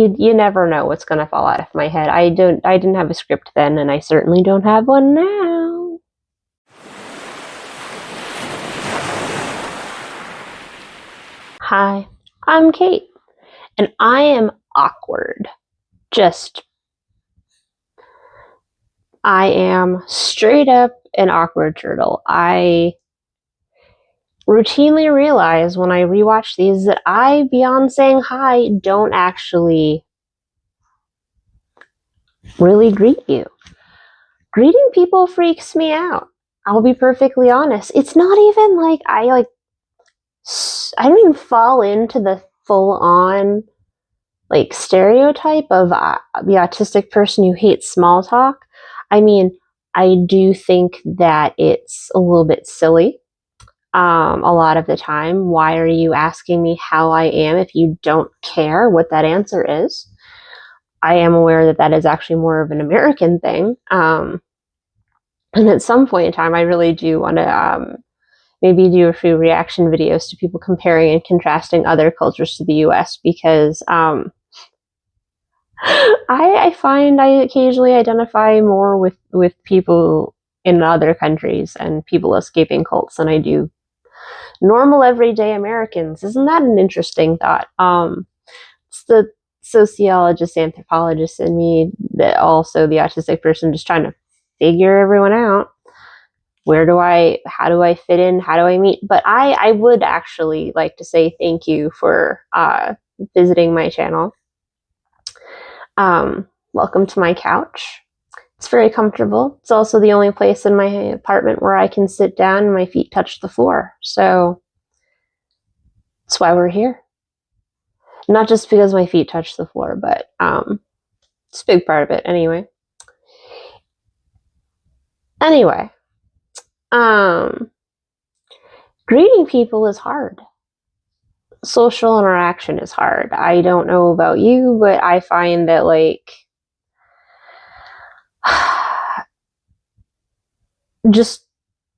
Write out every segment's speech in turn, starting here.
you never know what's going to fall out of my head. I didn't have a script then, and I certainly don't have one now. Hi, I'm Kate, and I am awkward. I am straight up an awkward turtle. I routinely realize when I rewatch these that I, beyond saying hi, don't actually really greet you. Greeting people freaks me out. I'll be perfectly honest. It's not even like I don't even fall into the full-on like stereotype of the autistic person who hates small talk. I mean, I do think that it's a little bit silly a lot of the time. Why are you asking me how I am if you don't care what that answer is? I am aware that that is actually more of an American thing. And at some point in time, I really do want to maybe do a few reaction videos to people comparing and contrasting other cultures to the US, because I find I occasionally identify more with people in other countries and people escaping cults than I do normal everyday Americans. Isn't that an interesting thought? It's the sociologist, anthropologist in me, that also the autistic person just trying to figure everyone out. How do I fit in? How do I meet? But I would actually like to say thank you for visiting my channel. Welcome to my couch. It's very comfortable. It's also the only place in my apartment where I can sit down and my feet touch the floor. So that's why we're here. Not just because my feet touch the floor, but it's a big part of it anyway. Greeting people is hard. Social interaction is hard. I don't know about you, but I find that like just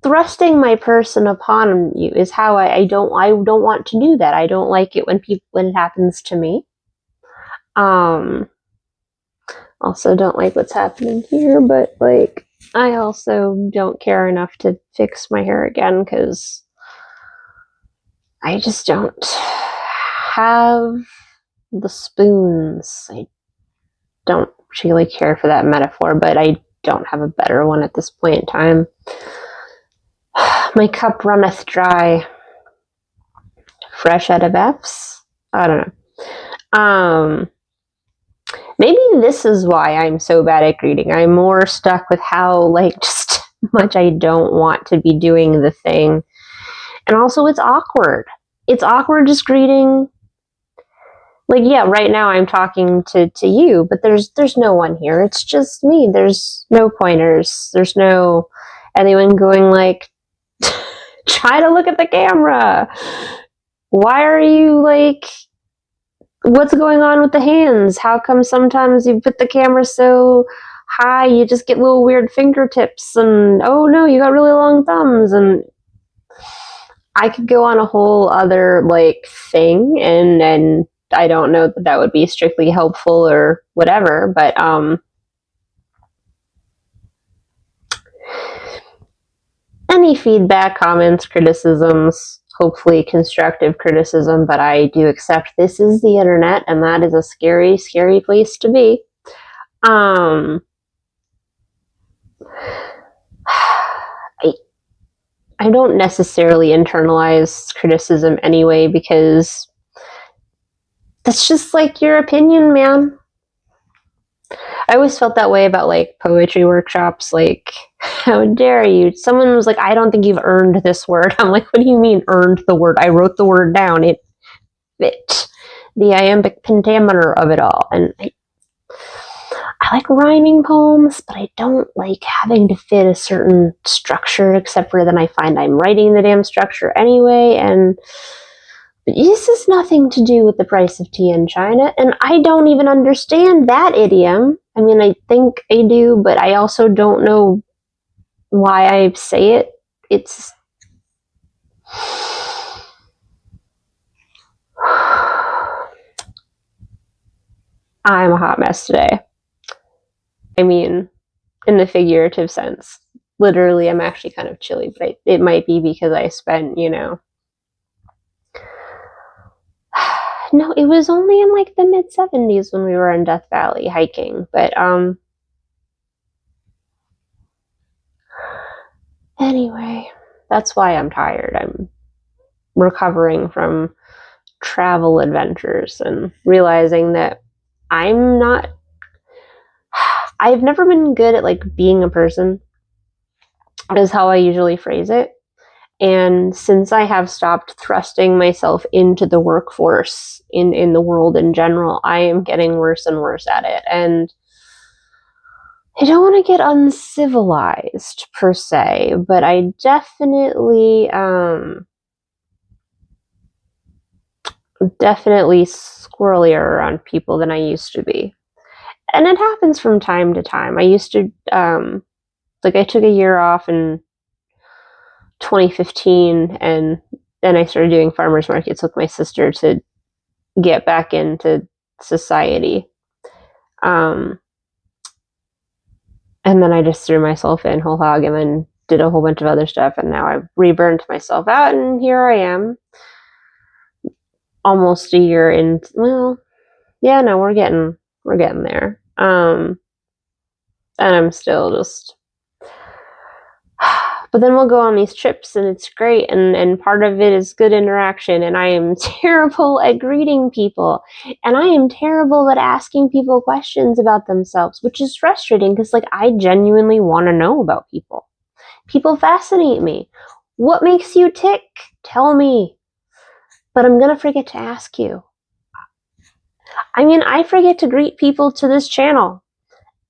thrusting my person upon you is how I don't want to do that. I don't like it when it happens to me. Also don't like what's happening here, but like I also don't care enough to fix my hair again because I just don't have the spoons. I don't really care for that metaphor, but I don't have a better one at this point in time. My cup runneth dry. Fresh out of F's? I don't know. Maybe this is why I'm so bad at greeting. I'm more stuck with how like just much I don't want to be doing the thing. And also it's awkward. It's awkward just greeting. Like, yeah, right now I'm talking to you, but there's no one here. It's just me. There's no pointers. There's no anyone going like, try to look at the camera. Why are you like, what's going on with the hands? How come sometimes you put the camera so high, you just get little weird fingertips, and oh no, you got really long thumbs, and I could go on a whole other like thing, and I don't know that would be strictly helpful or whatever, but any feedback, comments, criticisms, hopefully constructive criticism, but I do accept this is the internet, and that is a scary, scary place to be. I don't necessarily internalize criticism anyway, because that's just like your opinion, man. I always felt that way about like poetry workshops. Like, how dare you? Someone was like, I don't think you've earned this word. I'm like, what do you mean earned the word? I wrote the word down. It fit the iambic pentameter of it all. And I like rhyming poems, but I don't like having to fit a certain structure, except for then I find I'm writing the damn structure anyway. And this has nothing to do with the price of tea in China, and I don't even understand that idiom. I mean, I think I do, but I also don't know why I say it. It's I'm a hot mess today. I mean, in the figurative sense. Literally, I'm actually kind of chilly, but it might be because I spent, no, it was only in like the mid 70s when we were in Death Valley hiking, but anyway, that's why I'm tired. I'm recovering from travel adventures and realizing that I'm not I've never been good at like being a person, is how I usually phrase it. And since I have stopped thrusting myself into the workforce in the world in general, I am getting worse and worse at it. And I don't want to get uncivilized per se, but I definitely squirrelier around people than I used to be. And it happens from time to time. I used to like I took a year off in 2015, and then I started doing farmers markets with my sister to get back into society. Um, and then I just threw myself in whole hog and then did a whole bunch of other stuff. And now I've reburned myself out, and here I am almost a year in. Well, yeah, no, we're getting there. And I'm still just, but then we'll go on these trips and it's great, and part of it is good interaction, and I am terrible at greeting people, and I am terrible at asking people questions about themselves, which is frustrating because like I genuinely want to know about people fascinate me. What makes you tick? Tell me. But I'm gonna forget to ask you. I mean, I forget to greet people to this channel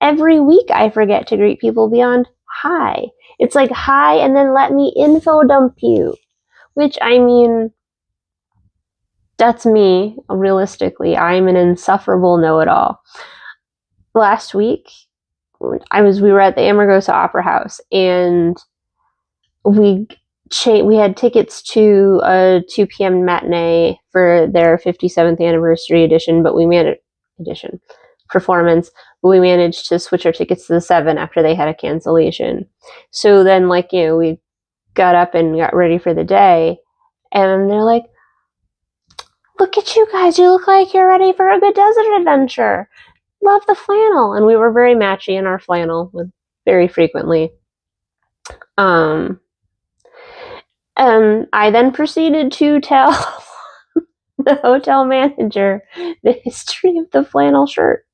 every week. I forget to greet people beyond hi. It's like hi and then let me info dump you, which I mean, that's me. Realistically, I'm an insufferable know-it-all. Last week, we were at the Amargosa Opera House, and we had tickets to a 2 p.m. matinee for their 57th anniversary edition, but we managed performance, but we managed to switch our tickets to the 7 after they had a cancellation. So then, like, we got up and got ready for the day, and they're like, look at you guys, you look like you're ready for a good desert adventure. Love the flannel. And we were very matchy in our flannel very frequently. And I then proceeded to tell the hotel manager the history of the flannel shirt.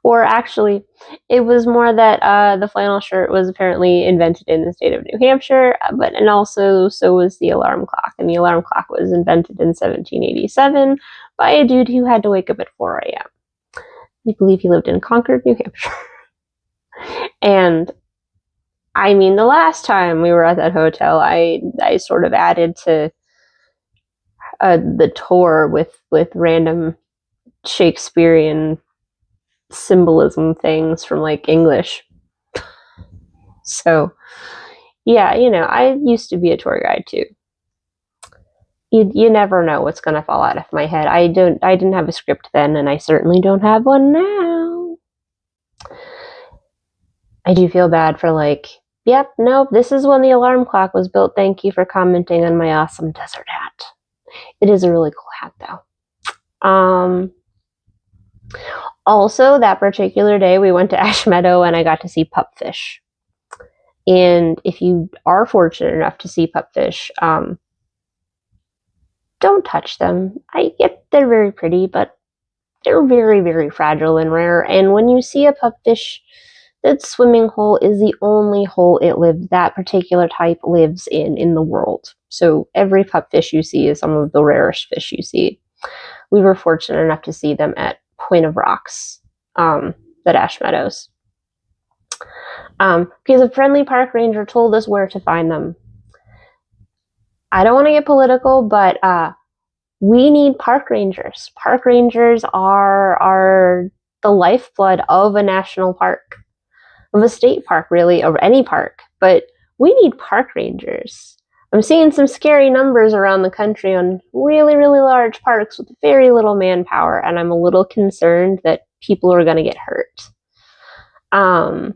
Or actually, it was more that the flannel shirt was apparently invented in the state of New Hampshire, and also so was the alarm clock. And the alarm clock was invented in 1787 by a dude who had to wake up at 4 a.m. I believe he lived in Concord, New Hampshire. And I mean, the last time we were at that hotel, I sort of added to the tour with random Shakespearean symbolism things from like English. So yeah, I used to be a tour guide too. You never know what's gonna fall out of my head. I didn't have a script then, and I certainly don't have one now. I do feel bad for like, yep, nope, this is when the alarm clock was built. Thank you for commenting on my awesome desert hat. It is a really cool hat though. Also, that particular day, we went to Ash Meadow and I got to see pupfish. And if you are fortunate enough to see pupfish, don't touch them. They're very pretty, but they're very, very fragile and rare. And when you see a pupfish, that swimming hole is the only hole that particular type lives in the world. So every pupfish you see is some of the rarest fish you see. We were fortunate enough to see them at Point of Rocks, at Ash Meadows. Because a friendly park ranger told us where to find them. I don't want to get political, but we need park rangers. Park rangers are the lifeblood of a national park, of a state park, really, or any park. But we need park rangers. I'm seeing some scary numbers around the country on really, really large parks with very little manpower, and I'm a little concerned that people are going to get hurt. And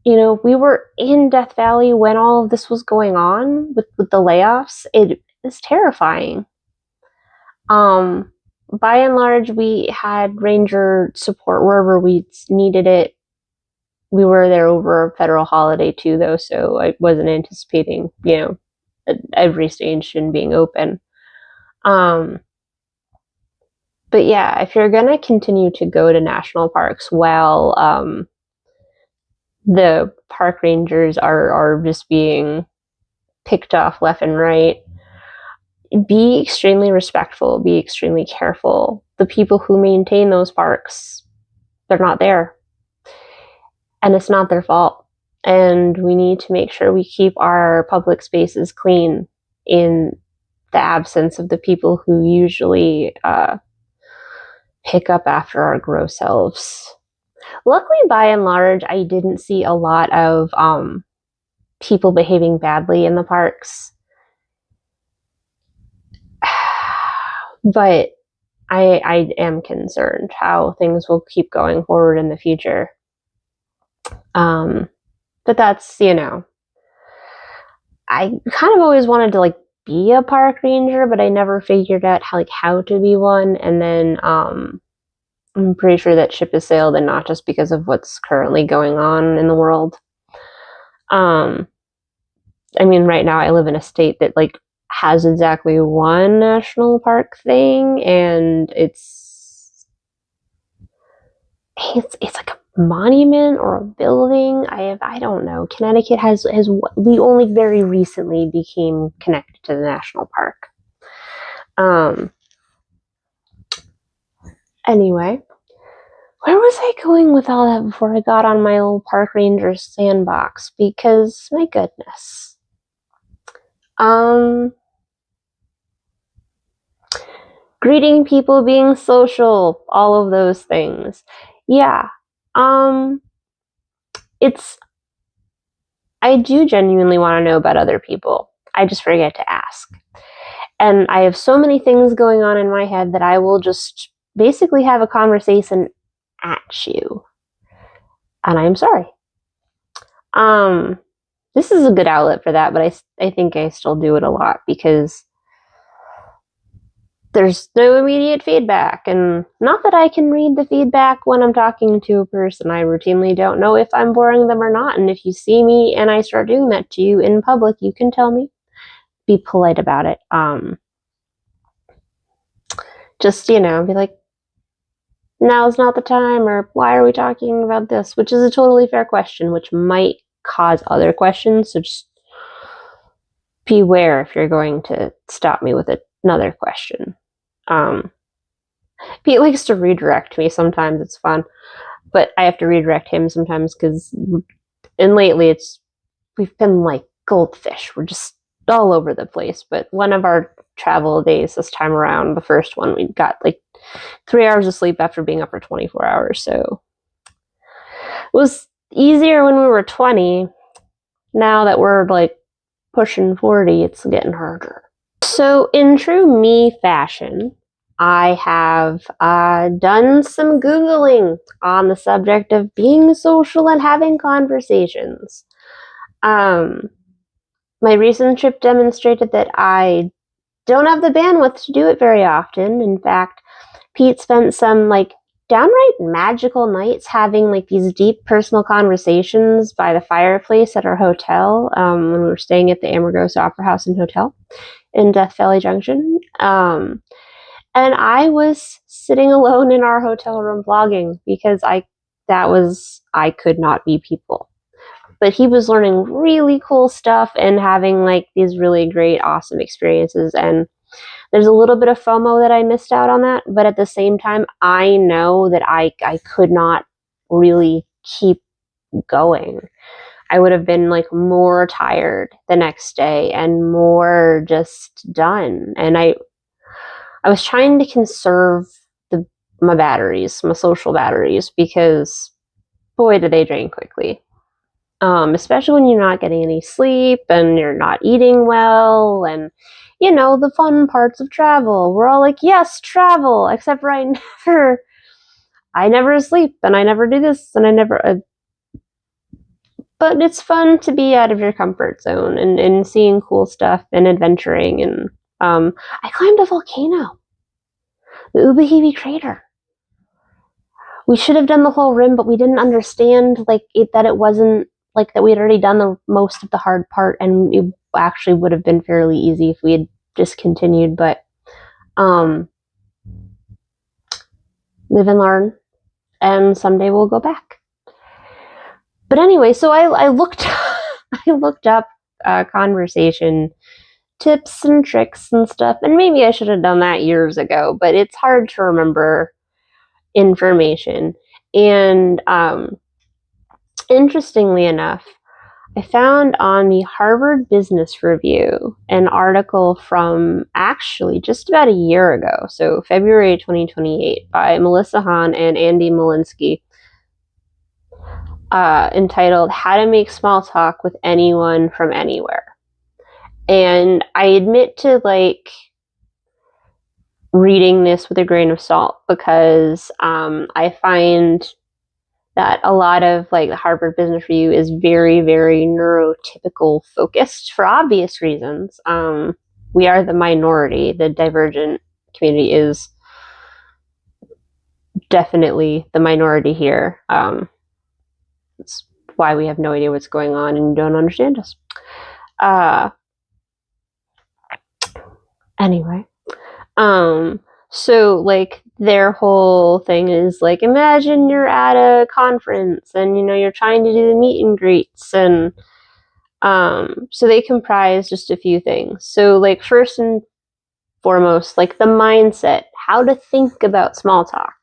we were in Death Valley when all of this was going on with the layoffs. It is terrifying. By and large, we had ranger support wherever we needed it. We were there over a federal holiday too, though, so I wasn't anticipating, every station being open. But yeah, if you're gonna continue to go to national parks while the park rangers are just being picked off left and right, be extremely respectful, be extremely careful. The people who maintain those parks, they're not there. And it's not their fault. And we need to make sure we keep our public spaces clean in the absence of the people who usually pick up after our gross selves. Luckily, by and large, I didn't see a lot of people behaving badly in the parks. But I am concerned how things will keep going forward in the future. But that's, I kind of always wanted to be a park ranger, but I never figured out how to be one. And then I'm pretty sure that ship has sailed, and not just because of what's currently going on in the world. I mean, right now I live in a state that has exactly one national park thing, and it's like a monument or a building. I don't know. Connecticut has we only very recently became connected to the national park. Anyway, where was I going with all that before I got on my old park ranger sandbox? Because my goodness. Greeting people, being social, all of those things. Yeah. I do genuinely want to know about other people. I just forget to ask. And I have so many things going on in my head that I will just basically have a conversation at you. And I'm sorry. This is a good outlet for that, but I think I still do it a lot because there's no immediate feedback. And not that I can read the feedback when I'm talking to a person. I routinely don't know if I'm boring them or not. And if you see me and I start doing that to you in public, you can tell me. Be polite about it. Just, be like, now's not the time, or why are we talking about this? Which is a totally fair question, which might cause other questions. So just beware if you're going to stop me with another question. Pete likes to redirect me. Sometimes it's fun, but I have to redirect him sometimes and lately we've been like goldfish. We're just all over the place. But one of our travel days this time around, the first one, we got 3 hours of sleep after being up for 24 hours. So it was easier when we were 20. Now that we're pushing 40, it's getting harder. So in true me fashion, I have done some Googling on the subject of being social and having conversations. My recent trip demonstrated that I don't have the bandwidth to do it very often. In fact, Pete spent some downright magical nights having these deep personal conversations by the fireplace at our hotel when we were staying at the Amargosa Opera House and Hotel in Death Valley Junction. And I was sitting alone in our hotel room vlogging because I could not be people. But he was learning really cool stuff and having these really great, awesome experiences. And there's a little bit of FOMO that I missed out on that. But at the same time, I know that I could not really keep going. I would have been more tired the next day and more just done. And I was trying to conserve my batteries, my social batteries, because boy, did they drain quickly. especially when you're not getting any sleep and you're not eating well, and the fun parts of travel. We're all like, yes, travel, except for I never sleep, and I never do this, and I never. But it's fun to be out of your comfort zone and seeing cool stuff and adventuring. And I climbed a volcano, the Ubahebe crater. We should have done the whole rim, but we didn't understand that it wasn't like that. We had already done the most of the hard part, and it actually would have been fairly easy if we had just continued. But live and learn, and someday we'll go back. But anyway, so I looked I looked up conversation tips and tricks and stuff, and maybe I should have done that years ago, but it's hard to remember information. And interestingly enough, I found on the Harvard Business Review an article from actually just about a year ago, so February 2028, by Melissa Hahn and Andy Molinsky, entitled How to Make Small Talk with Anyone from Anywhere. And I admit to reading this with a grain of salt, because I find that a lot of the Harvard Business Review is very, very neurotypical focused for obvious reasons. We are the minority. The divergent community is definitely the minority here. That's why we have no idea what's going on and don't understand us. Anyway, so their whole thing is imagine you're at a conference and you're trying to do the meet and greets, and so they comprise just a few things. So first and foremost, the mindset, how to think about small talk.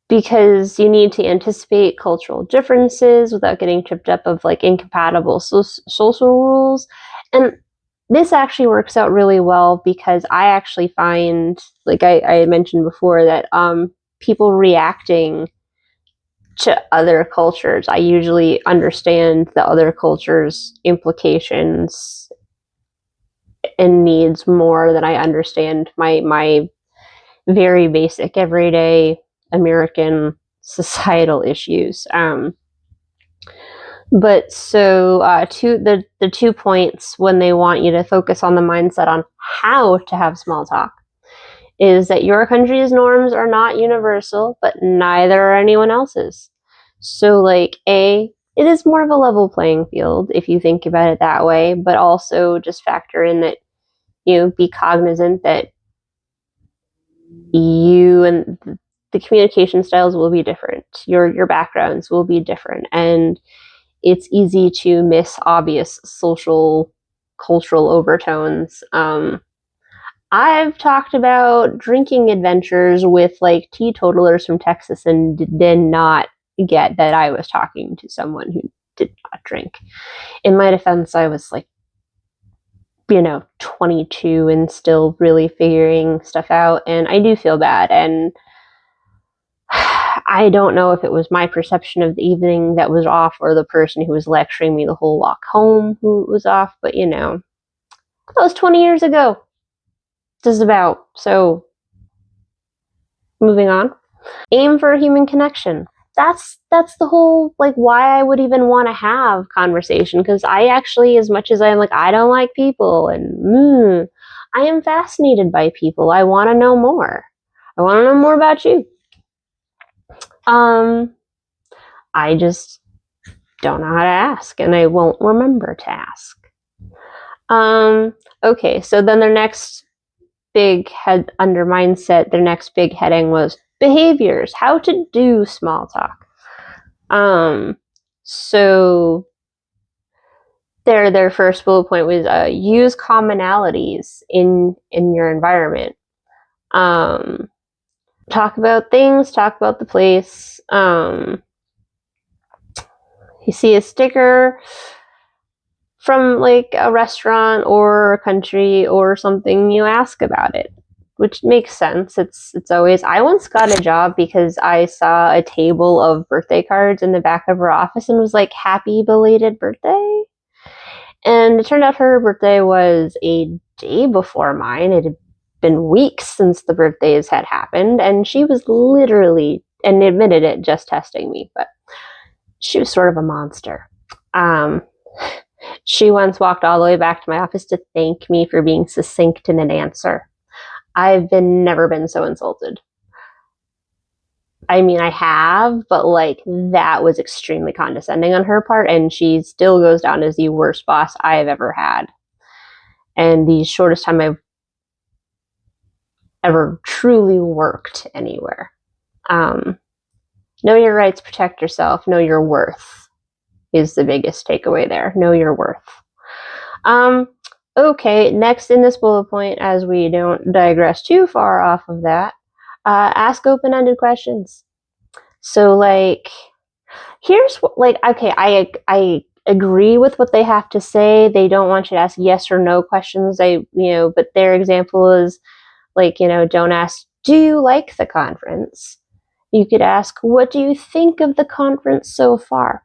Because you need to anticipate cultural differences without getting tripped up of incompatible social rules. And this actually works out really well, because I actually find, I mentioned before, that people reacting to other cultures, I usually understand the other culture's implications and needs more than I understand my very basic everyday American societal issues. But so the 2 points when they want you to focus on the mindset on how to have small talk is that your country's norms are not universal, but neither are anyone else's. So it is more of a level playing field if you think about it that way, but also just factor in that, be cognizant that you and the communication styles will be different. Your backgrounds will be different, and it's easy to miss obvious social, cultural overtones. I've talked about drinking adventures with teetotalers from Texas and did not get that I was talking to someone who did not drink. In my defense, I was 22 and still really figuring stuff out, and I do feel bad. And I don't know if it was my perception of the evening that was off, or the person who was lecturing me the whole walk home who was off, but that was 20 years ago. Just about. So, moving on. Aim for a human connection. That's the whole why I would even want to have conversation, because I actually, as much as I'm I don't like people, and I am fascinated by people. I want to know more. I want to know more about you. I just don't know how to ask, and I won't remember to ask. Okay, so then their next big head under mindset, their next big heading was behaviors, how to do small talk. So their first bullet point was use commonalities in your environment. Talk about things, talk about the place. You see a sticker from a restaurant or a country or something, you ask about it. which makes sense. It's always. I once got a job because I saw a table of birthday cards in the back of her office and was like, "Happy belated birthday." And it turned out her birthday was a day before mine. It had been weeks since the birthdays had happened, and she was literally, and admitted it, just testing me, but she was sort of a monster. Um, she once walked all the way back to my office to thank me for being succinct in an answer. Never been so insulted. I mean, I have, but like that was extremely condescending on her part, and she still goes down as the worst boss I have ever had. And the shortest time I've ever truly worked anywhere. Know your rights, protect yourself, know your worth is the biggest takeaway there. Know your worth. Okay, next in this bullet point, as we don't digress too far off of that, ask open-ended questions. So, like, here's what, like, okay, I agree with what they have to say. They don't want you to ask yes or no questions. But their example is, like, don't ask, do you like the conference? You could ask, what do you think of the conference so far?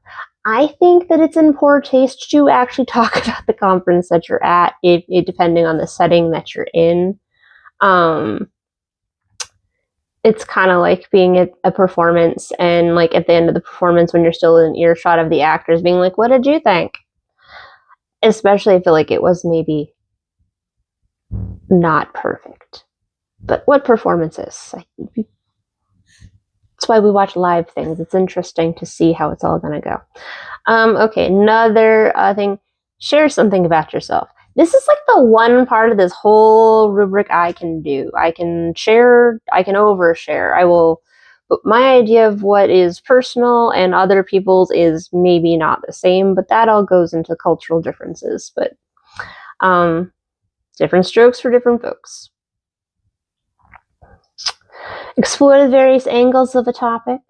I think that it's in poor taste to actually talk about the conference that you're at, if depending on the setting that you're in. It's kind of like being at a performance, and like at the end of the performance, when you're still in earshot of the actors, being like, what did you think? Especially if like it was maybe not perfect. But what performance is? That's why we watch live things. It's interesting to see how it's all going to go. Okay, another thing. Share something about yourself. This is like the one part of this whole rubric I can do. I can share, I can overshare. I will, but my idea of what is personal and other people's is maybe not the same, but that all goes into cultural differences. But different strokes for different folks. Explore the various angles of a topic.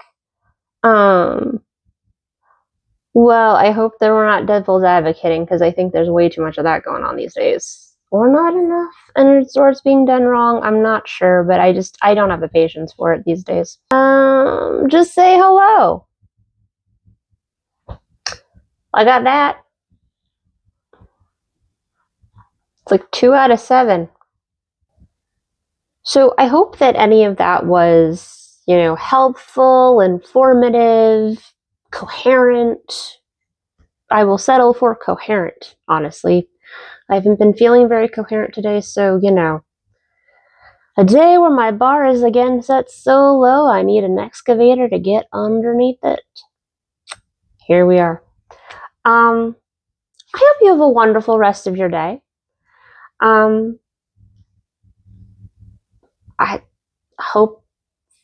Well, I hope that we're not devil's advocating, because I think there's way too much of that going on these days. Or not enough, or it's being done wrong. I'm not sure, but I don't have the patience for it these days. Just say hello. I got that. It's like 2 out of 7. So I hope that any of that was, helpful, informative, coherent. I will settle for coherent, honestly. I haven't been feeling very coherent today, so, a day where my bar is again set so low I need an excavator to get underneath it. Here we are. I hope you have a wonderful rest of your day. I hope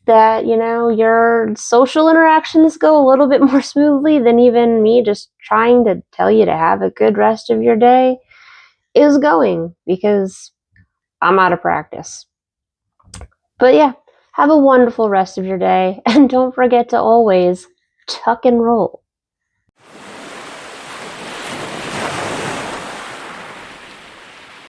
that, your social interactions go a little bit more smoothly than even me just trying to tell you to have a good rest of your day is going, because I'm out of practice. But yeah, have a wonderful rest of your day, and don't forget to always tuck and roll.